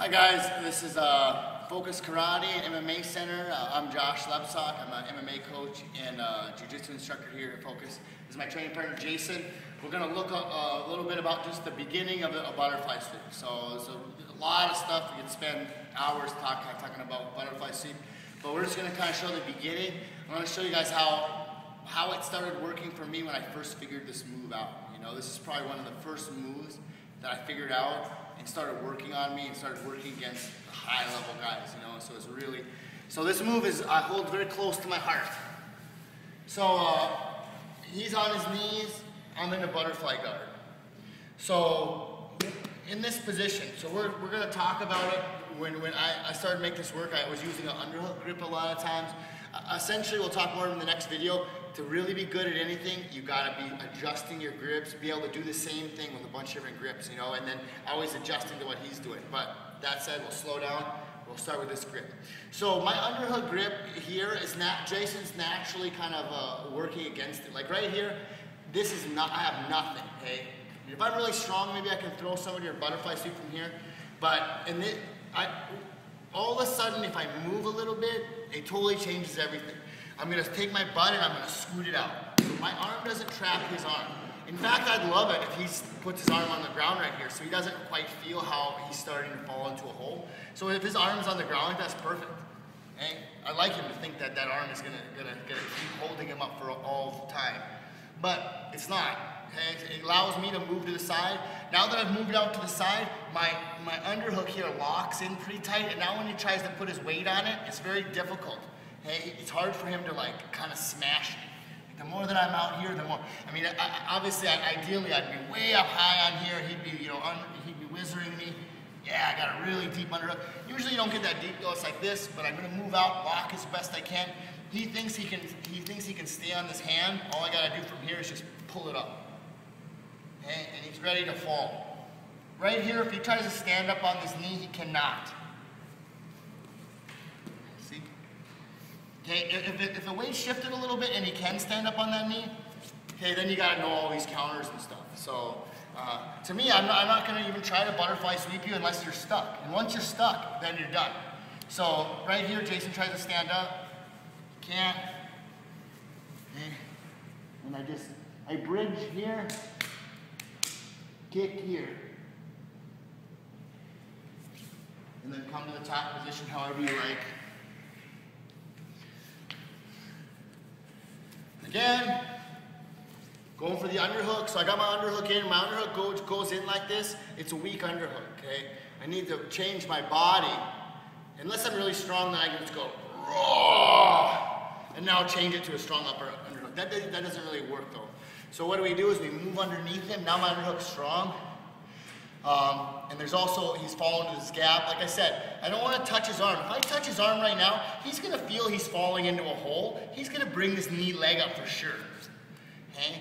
Hi guys, this is Focus Karate MMA Center. I'm Josh Lebsock. I'm an MMA coach and Jiu-Jitsu instructor here at Focus. This is my training partner Jason. We're going to look a little bit about just the beginning of a butterfly sweep. So there's a lot of stuff. We could spend hours talking about butterfly sweep, but we're just going to kind of show the beginning. I'm going to show you guys how it started working for me when I first figured this move out. You know, this is probably one of the first moves that I figured out and started working on me and started working against the high level guys, you know, so it's really, so this move I hold very close to my heart. So he's on his knees, I'm in a butterfly guard. So in this position, so we're going to talk about it. When I started to make this work, I was using an underhook grip a lot of times. Essentially, we'll talk more in the next video. To really be good at anything, you gotta be adjusting your grips, be able to do the same thing with a bunch of different grips, you know, and then always adjusting to what he's doing. But that said, we'll slow down. We'll start with this grip. So my underhook grip here is Jason's naturally kind of working against it. Like right here, this is not, I have nothing, okay? If I'm really strong, maybe I can throw somebody or butterfly sweep from here. But all of a sudden, if I move a little bit, it totally changes everything. I'm going to take my butt and I'm going to scoot it out. So my arm doesn't trap his arm. In fact, I'd love it if he puts his arm on the ground right here so he doesn't quite feel how he's starting to fall into a hole. So if his arm's on the ground, that's perfect. Okay? I like him to think that that arm is going to keep holding him up for all the time. But it's not. Okay? It allows me to move to the side. Now that I've moved out to the side, my underhook here locks in pretty tight, and now when he tries to put his weight on it, it's very difficult. Okay? It's hard for him to like kind of smash me. The more that I'm out here, the more. I mean, obviously, ideally, I'd be way up high on here. He'd be, you know, he'd be whizzering me. Yeah, I got a really deep underhook. Usually, you don't get that deep though. It's like this, but I'm gonna move out, lock as best I can. He thinks he can stay on this hand. All I gotta do from here is just pull it up. Okay? And he's ready to fall. Right here, if he tries to stand up on this knee, he cannot. See? Okay, if the weight shifted a little bit and he can stand up on that knee, okay, then you gotta know all these counters and stuff. So, to me, I'm not gonna even try to butterfly sweep you unless you're stuck. And once you're stuck, then you're done. So, right here, Jason tries to stand up. Can't. Okay. And I bridge here, kick here. And then come to the top position however you like. Again, going for the underhook. So I got my underhook in. My underhook goes in like this. It's a weak underhook, okay? I need to change my body. Unless I'm really strong, then I can just go, and now change it to a strong upper underhook. That doesn't really work though. So what we do is we move underneath him. Now my underhook's strong. And there's also, he's falling into this gap. Like I said, I don't want to touch his arm. If I touch his arm right now, he's going to feel he's falling into a hole. He's going to bring this knee leg up for sure. Okay?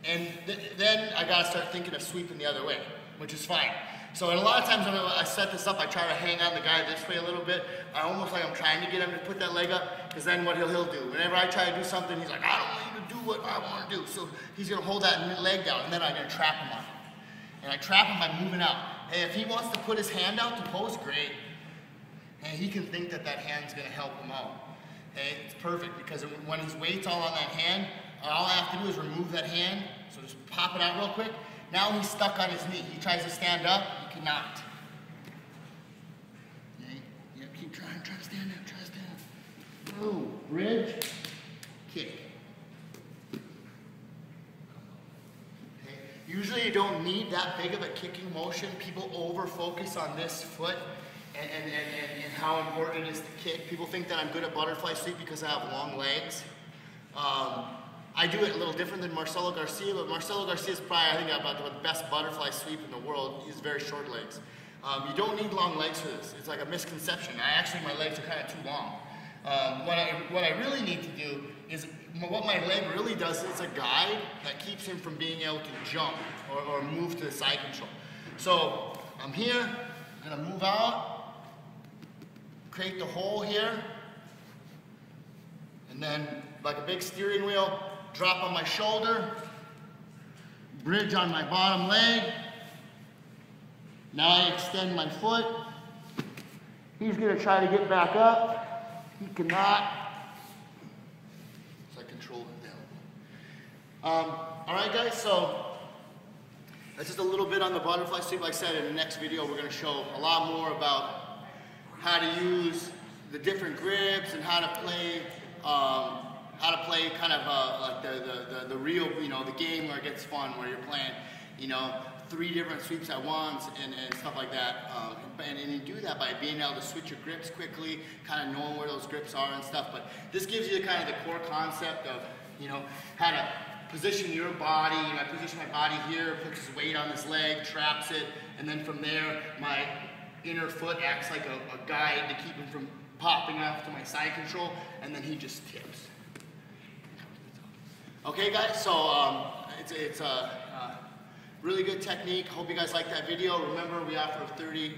And then I got to start thinking of sweeping the other way, which is fine. So a lot of times when I set this up, I try to hang on the guy this way a little bit. I almost like I'm trying to get him to put that leg up, because then what he'll do, whenever I try to do something, he's like, I don't want you to do what I want to do. So he's going to hold that leg down, and then I'm going to trap him on it. And I trap him by moving out. Hey, if he wants to put his hand out to pose, great. And he can think that that hand's going to help him out. Okay, it's perfect, because when his weight's all on that hand, all I have to do is remove that hand. So just pop it out real quick. Now he's stuck on his knee. He tries to stand up, he cannot. Okay, yeah, keep trying to stand up, try to stand up. Boom, bridge, kick. Usually you don't need that big of a kicking motion. People over-focus on this foot and how important it is to kick. People think that I'm good at butterfly sweep because I have long legs. I do it a little different than Marcelo Garcia, but Marcelo Garcia is probably, I think, about the best butterfly sweep in the world. He has very short legs. You don't need long legs for this. It's like a misconception. My legs are kind of too long. What I really need to do is, what my leg really does, it's a guide that keeps him from being able to jump or move to the side control. So I'm here, I'm gonna move out, create the hole here, and then like a big steering wheel, drop on my shoulder, bridge on my bottom leg. Now I extend my foot, He's gonna try to get back up. He cannot. So I control the elbow. All right, guys, so that's just a little bit on the butterfly sweep. Like I said, in the next video, we're gonna show a lot more about how to use the different grips and how to play kind of like the real, you know, the game where it gets fun, where you're playing, you know, 3 different sweeps at once and stuff like that. And you do that by being able to switch your grips quickly, kind of knowing where those grips are and stuff. But this gives you kind of the core concept of, you know, how to position your body. You know, I position my body here, puts his weight on this leg, traps it, and then from there, my inner foot acts like a guide to keep him from popping off to my side control, and then he just tips. Okay, guys, so it's a really good technique. Hope you guys like that video. Remember, we offer 30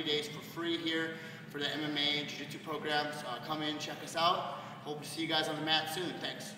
days for free here for the MMA and Jiu-Jitsu programs. Come in, check us out. Hope to see you guys on the mat soon. Thanks.